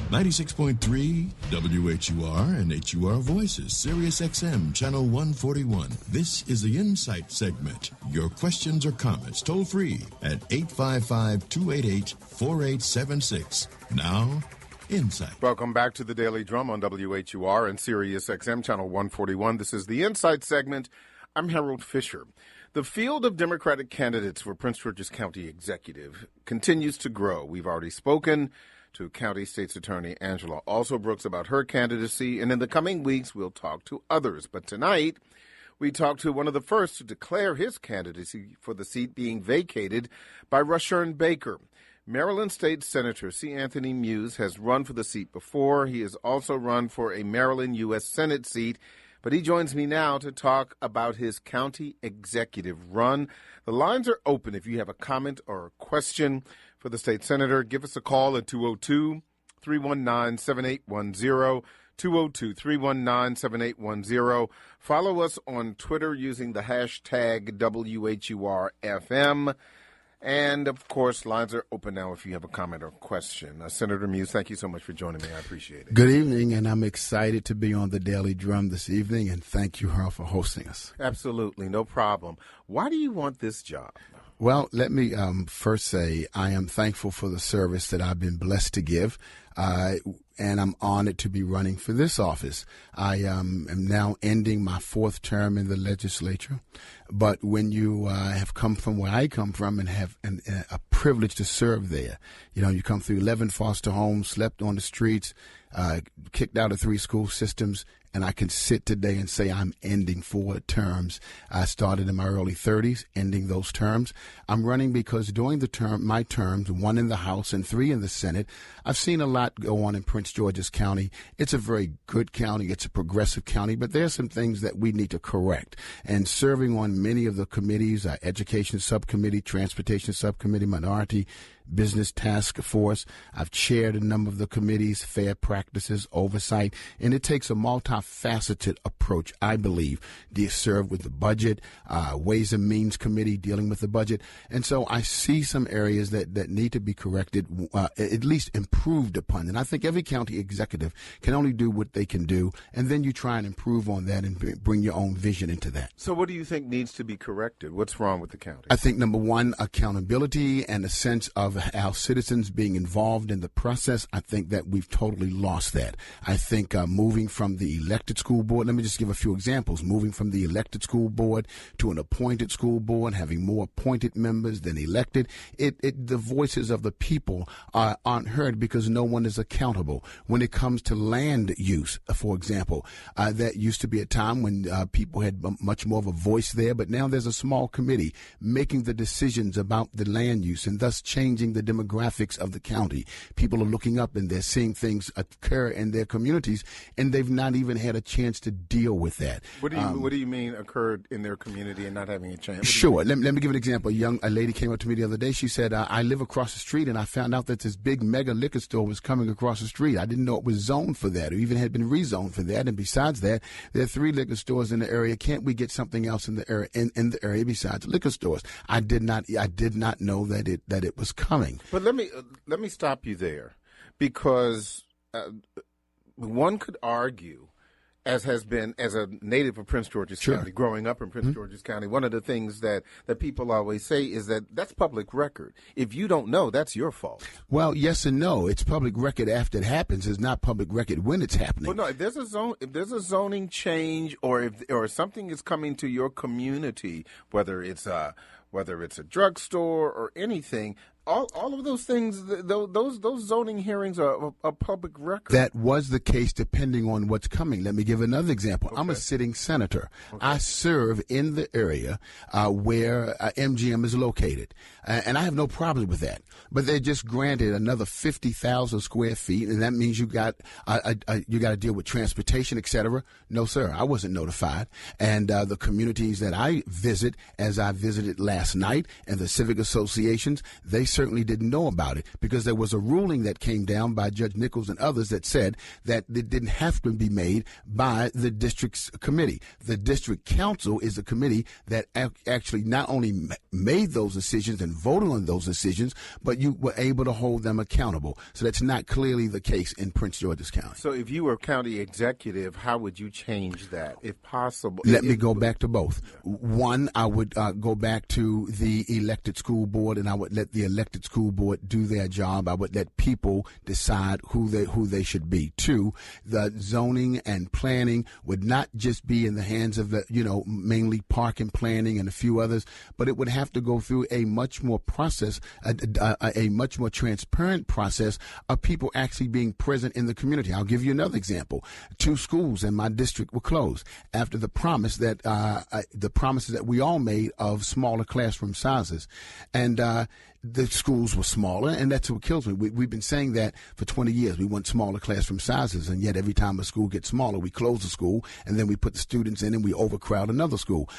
96.3 WHUR and HUR Voices, Sirius XM, Channel 141. This is the Insight segment. Your questions or comments toll free at 855-288-4876. Now, Insight. Welcome back to the Daily Drum on WHUR and Sirius XM, Channel 141. This is the Insight segment. I'm Harold Fisher. The field of Democratic candidates for Prince George's County Executive continues to grow. We've already spoken to County State's Attorney Angela Alsobrooks about her candidacy, and in the coming weeks we'll talk to others. But tonight we talk to one of the first to declare his candidacy for the seat being vacated by Rushern Baker. Maryland State Senator C. Anthony Muse has run for the seat before. He has also run for a Maryland U.S. Senate seat, but he joins me now to talk about his county executive run. The lines are open if you have a comment or a question for the state senator. Give us a call at 202-319-7810, 202-319-7810. Follow us on Twitter using the hashtag WHURFM. And, of course, lines are open now if you have a comment or question. Senator Muse, thank you so much for joining me. I appreciate it. Good evening, and I'm excited to be on the Daily Drum this evening, and thank you, Harold, for hosting us. Absolutely, no problem. Why do you want this job? Well, let me first say I am thankful for the service that I've been blessed to give, and I'm honored to be running for this office. I am now ending my fourth term in the legislature, but when you have come from where I come from and have a privilege to serve there, you come through 11 foster homes, slept on the streets, kicked out of 3 school systems, and I can sit today and say I'm ending 4 terms. I started in my early 30s, ending those terms. I'm running because during my terms, 1 in the House and 3 in the Senate, I've seen a lot go on in Prince George's County. It's a very good county. It's a progressive county, but there are some things that we need to correct. And serving on many of the committees, Education Subcommittee, Transportation Subcommittee, Minority Business Task Force. I've chaired a number of the committees, fair practices, oversight, and it takes a multifaceted approach, I believe. Do you serve with the budget, Ways and Means Committee dealing with the budget? And so I see some areas that need to be corrected, at least improved upon. And I think every county executive can only do what they can do, and then you try and improve on that and bring your own vision into that. So what do you think needs to be corrected? What's wrong with the county? I think, number one, accountability and a sense of our citizens being involved in the process. I think that we've totally lost that. I think moving from the elected school board, let me just give a few examples, moving from the elected school board to an appointed school board, having more appointed members than elected, the voices of the people aren't heard because no one is accountable. When it comes to land use, for example, that used to be a time when people had much more of a voice there, but now there's a small committee making the decisions about the land use and thus changing the demographics of the county. People are looking up and they're seeing things occur in their communities, and they've not even had a chance to deal with that. What do you mean occurred in their community and not having a chance? Sure. Let me give an example. A lady came up to me the other day. She said, I live across the street, and I found out that this big mega liquor store was coming across the street. I didn't know it was zoned for that or even had been rezoned for that. And besides that, there are 3 liquor stores in the area. Can't we get something else in the area in the area besides liquor stores? I did not know that it was coming. But let me stop you there, because one could argue, as has been, as a native of Prince George's County, growing up in Prince George's County, one of the things that people always say is that's public record. If you don't know, that's your fault. Well, yes and no. It's public record after it happens. It's not public record when it's happening. Well, no, if there's a zoning change, or something is coming to your community, whether it's a drugstore or anything, all of those things, those zoning hearings are a public record. That was the case depending on what's coming. Let me give another example. Okay. I'm a sitting senator. Okay. I serve in the area where MGM is located, and I have no problem with that. But they just granted another 50,000 square feet, and that means you got to deal with transportation, et cetera. No, sir, I wasn't notified. And the communities that I visit, as I visited last night, and the civic associations, they certainly didn't know about it because there was a ruling that came down by Judge Nichols and others that said that it didn't have to be made by the district's committee. The district council is a committee that actually not only made those decisions and voted on those decisions, but but you were able to hold them accountable. So that's not clearly the case in Prince George's County. So if you were county executive, how would you change that, if possible? Let me go back to both. One, I would go back to the elected school board, and I would let the elected school board do their job. I would let people decide who they should be. Two, the zoning and planning would not just be in the hands of the, mainly park and planning and a few others, but it would have to go through a much more process, a much more transparent process of people actually being present in the community. I'll give you another example. 2 schools in my district were closed after the promises that we all made of smaller classroom sizes, and the schools were smaller, and that's what kills me. We've been saying that for 20 years. We want smaller classroom sizes, and yet every time a school gets smaller, we close the school, and then we put the students in, and we overcrowd another school.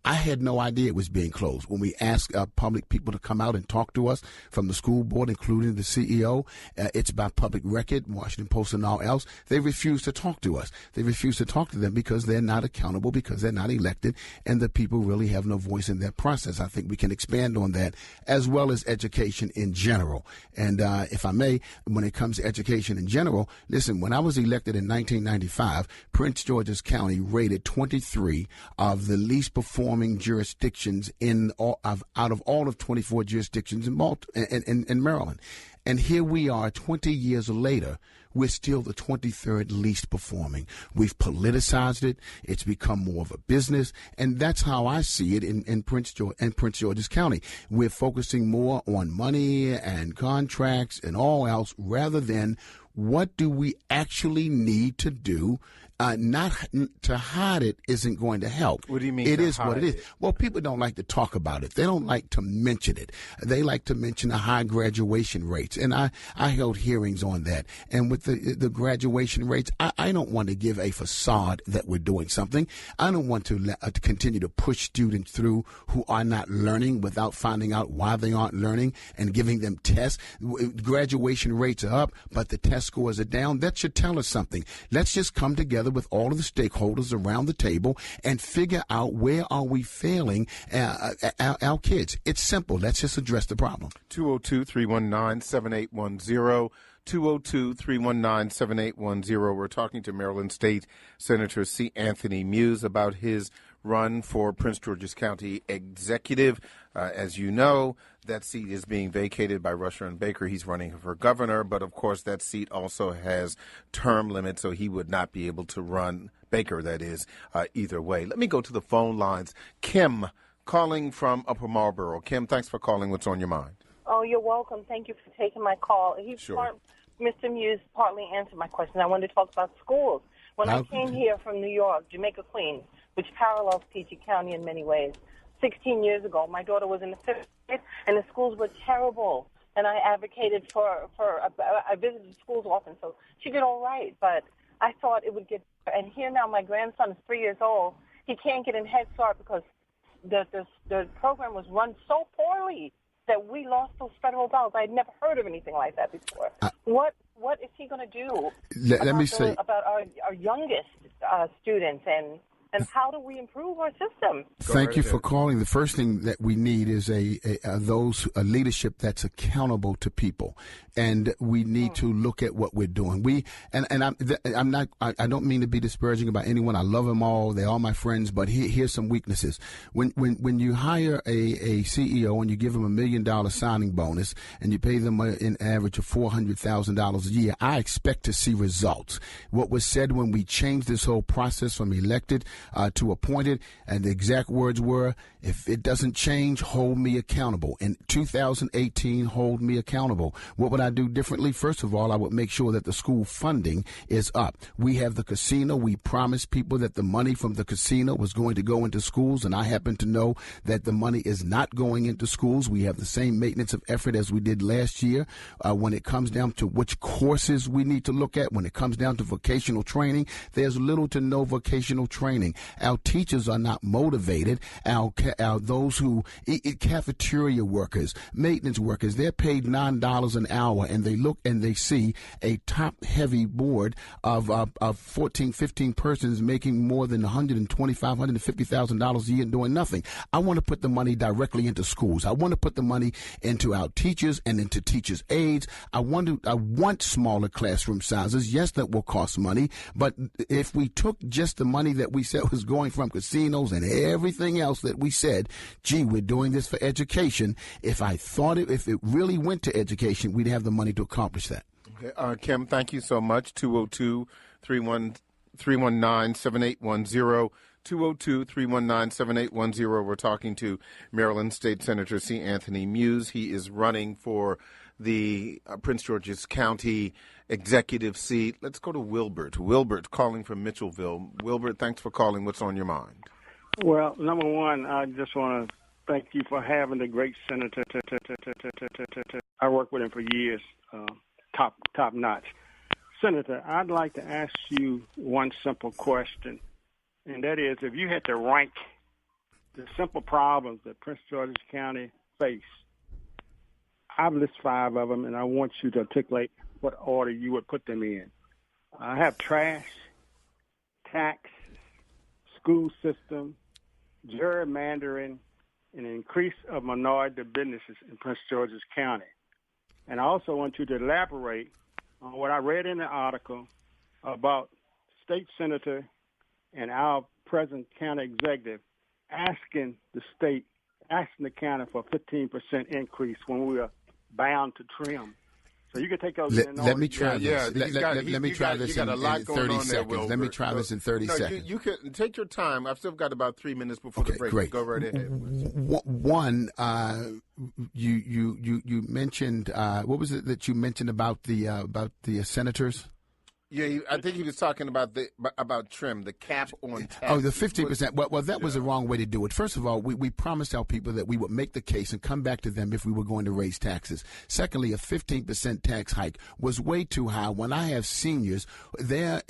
I had no idea it was being closed. When we asked public people to come out and talk to us from the school board, including the CEO, it's by public record, Washington Post and all else, they refuse to talk to us. They refuse to talk to them because they're not accountable, because they're not elected, and the people really have no voice in that process. I think we can expand on that, as well as education in general. And if I may, when it comes to education in general, listen, when I was elected in 1995, Prince George's County rated 23 of the least performing jurisdictions out of all of 24 jurisdictions in Maryland. And here we are 20 years later, we're still the 23rd least performing. We've politicized it. It's become more of a business. And that's how I see it in Prince George's County. We're focusing more on money and contracts and all else rather than what do we actually need to do. Not to hide it isn't going to help. What do you mean? It is what it is. Well, people don't like to talk about it. They don't like to mention it. They like to mention the high graduation rates. And I held hearings on that. And with the graduation rates, I don't want to give a facade that we're doing something. I don't want to continue to push students through who are not learning without finding out why they aren't learning and giving them tests. Graduation rates are up, but the test scores are down. That should tell us something. Let's just come together with all of the stakeholders around the table and figure out where are we failing our kids. It's simple. Let's just address the problem. 202-319-7810. 202-319-7810. We're talking to Maryland State Senator C. Anthony Muse about his run for Prince George's County Executive. As you know, that seat is being vacated by Rusher and Baker. He's running for governor, but of course that seat also has term limits, so he would not be able to run, Baker that is, either way. Let me go to the phone lines. Kim, calling from Upper Marlboro. Kim, thanks for calling. What's on your mind? Oh, you're welcome. Thank you for taking my call. Mr. Muse partly answered my question. I wanted to talk about schools. When I came here from New York, Jamaica, Queens, which parallels PG County in many ways, 16 years ago, my daughter was in the 5th grade, and the schools were terrible. And I advocated I visited schools often, so she did all right. But I thought it would get better. And here now, my grandson is 3 years old. He can't get in Head Start because the program was run so poorly that we lost those federal dollars. I had never heard of anything like that before. What is he going to do about our youngest students and how do we improve our system? Thank you for calling. The first thing that we need is a leadership that's accountable to people, and we need to look at what we're doing. I don't mean to be disparaging about anyone. I love them all. They're all my friends. But here's some weaknesses. When you hire a CEO and you give them $1 million signing bonus and you pay them an average of $400,000 a year, I expect to see results. What was said when we changed this whole process from elected to appointed, and the exact words were, if it doesn't change, hold me accountable. In 2018, hold me accountable. What would I do differently? First of all, I would make sure that the school funding is up. We have the casino. We promised people that the money from the casino was going to go into schools, and I happen to know that the money is not going into schools. We have the same maintenance of effort as we did last year. When it comes down to which courses we need to look at, when it comes down to vocational training, there's little to no vocational training. doing. Our teachers are not motivated. Those who cafeteria workers, maintenance workers, they're paid $9 an hour, and they look and they see a top-heavy board of 14, 15 persons making more than $125,000, $150,000 a year doing nothing. I want to put the money directly into schools. I want to put the money into our teachers and into teachers' aides. I want smaller classroom sizes. Yes, that will cost money, but if we took just the money that we said was going from casinos and everything else that we said, gee, we're doing this for education. If it really went to education, we'd have the money to accomplish that. Okay. Kim, thank you so much. 202-319-7810. 202-319-7810. We're talking to Maryland State Senator C. Anthony Muse. He is running for the Prince George's County executive seat. Let's go to Wilbert. Wilbert calling from Mitchellville. Wilbert, thanks for calling. What's on your mind? Well, number one, I just want to thank you for having the great senator. I worked with him for years, top notch. Senator, I'd like to ask you one simple question, and that is, if you had to rank the simple problems that Prince George's County face, I've listed 5 of them, and I want you to articulate what order you would put them in. I have trash, tax, school system, gerrymandering, and an increase of minority businesses in Prince George's County. And I also want you to elaborate on what I read in the article about state senator and our present county executive asking the county for a 15% increase when we are bound to trim. So you can take those. Let me try this. Let me try this in 30 seconds. Let me try this in 30 seconds. You can take your time. I've still got about 3 minutes before the break. Great. Go right ahead. One, you mentioned what was it that you mentioned about the senators? Yeah, I think he was talking about trim, the cap on tax. Oh, the 15%. Well, that was the wrong way to do it. First of all, we promised our people that we would make the case and come back to them if we were going to raise taxes. Secondly, a 15% tax hike was way too high. When I have seniors, their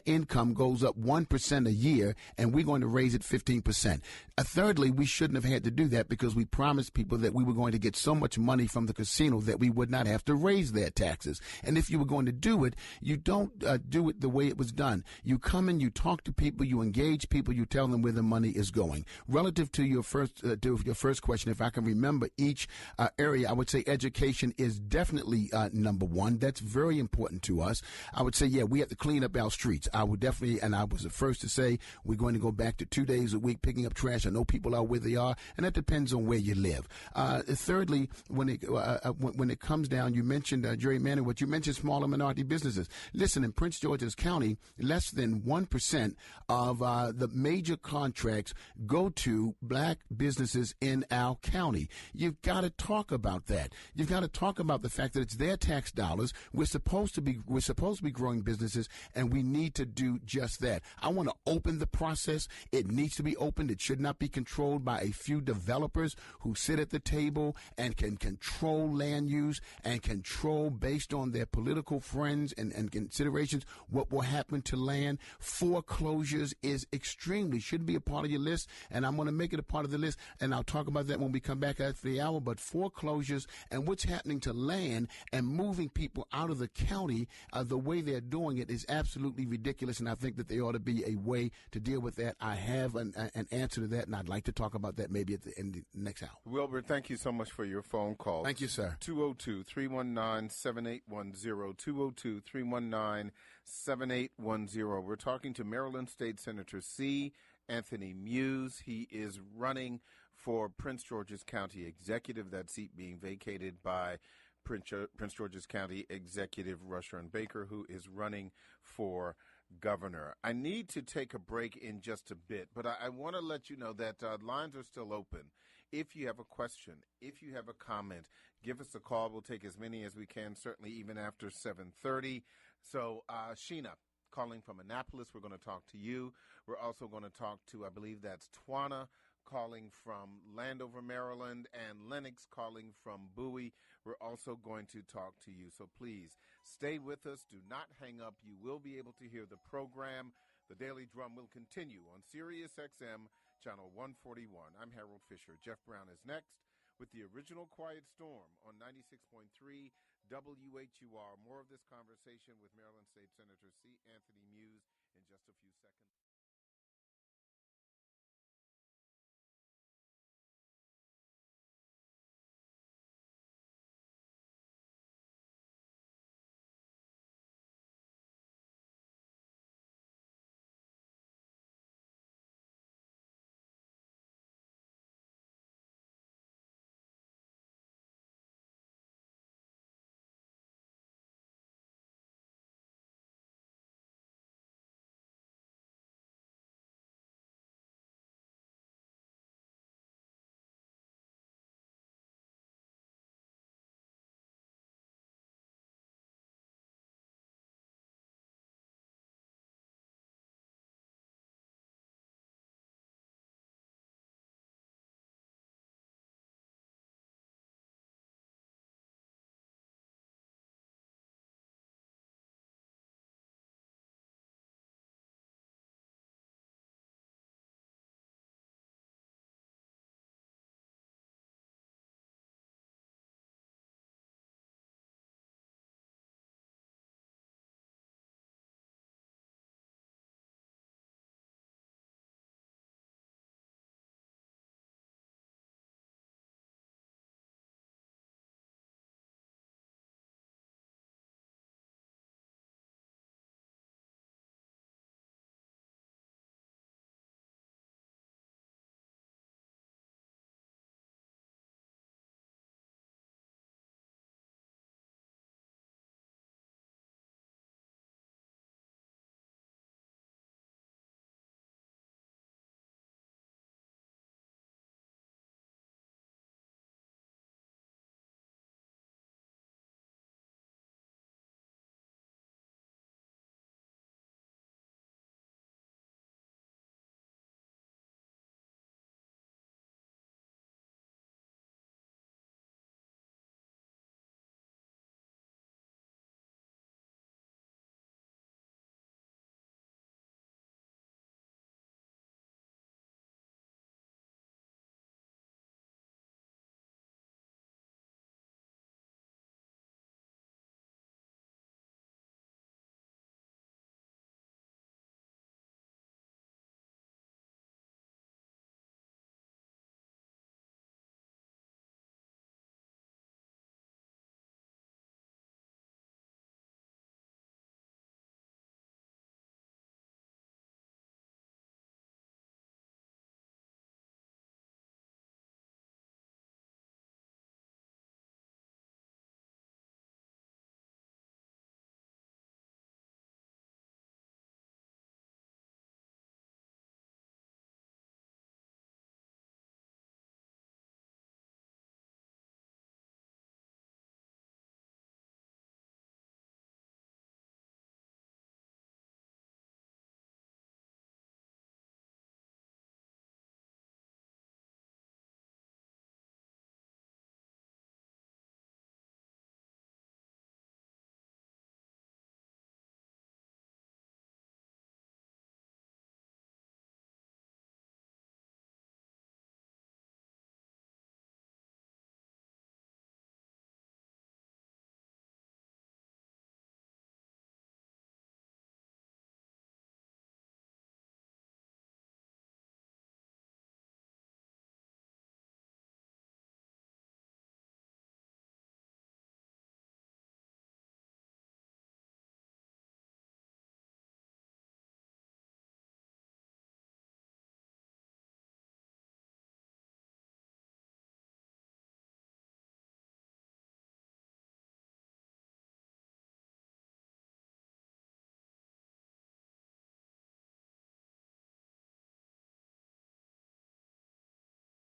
income goes up 1% a year, and we're going to raise it 15%. Thirdly, we shouldn't have had to do that because we promised people that we were going to get so much money from the casino that we would not have to raise their taxes. And if you were going to do it, you don't do it the way it was done. You come in, you talk to people, you engage people, you tell them where the money is going. Relative to your first question, if I can remember each area, I would say education is definitely number one. That's very important to us. I would say, we have to clean up our streets. I would definitely, and I was the first to say, we're going to go back to 2 days a week picking up trash. I know people are where they are, and that depends on where you live. Thirdly, when it comes down, you mentioned gerrymandering. What you mentioned, smaller minority businesses. Listen, in Prince George's County, less than 1% of the major contracts go to black businesses in our county. You've got to talk about that. You've got to talk about the fact that it's their tax dollars. We're supposed to be growing businesses, and we need to do just that. I want to open the process. It needs to be opened. It should not be controlled by a few developers who sit at the table and can control land use and control based on their political friends and considerations what will happen to land. Foreclosures shouldn't be a part of your list, and I'm going to make it a part of the list, and I'll talk about that when we come back after the hour. But foreclosures and what's happening to land and moving people out of the county, the way they're doing it is absolutely ridiculous, and I think that there ought to be a way to deal with that. I have an answer to that, and I'd like to talk about that maybe at the end of the next hour. Wilbert, thank you so much for your phone call. Thank you, sir. 202-319-7810, 202-319-7810. We're talking to Maryland State Senator C. Anthony Muse. He is running for Prince George's County Executive, that seat being vacated by Prince George's County Executive Rusher Baker, who is running for governor. I need to take a break in just a bit, but I want to let you know that lines are still open. If you have a question, if you have a comment, give us a call. We'll take as many as we can, certainly even after 7:30. So, Sheena, calling from Annapolis, we're going to talk to you. We're also going to talk to, I believe that's Twana, calling from Landover, Maryland, and Lennox calling from Bowie. We're also going to talk to you. So please stay with us. Do not hang up. You will be able to hear the program. The Daily Drum will continue on Sirius XM, Channel 141. I'm Harold Fisher. Jeff Brown is next with the original Quiet Storm on 96.3 WHUR. More of this conversation with Maryland State Senator C. Anthony Muse in just a few seconds.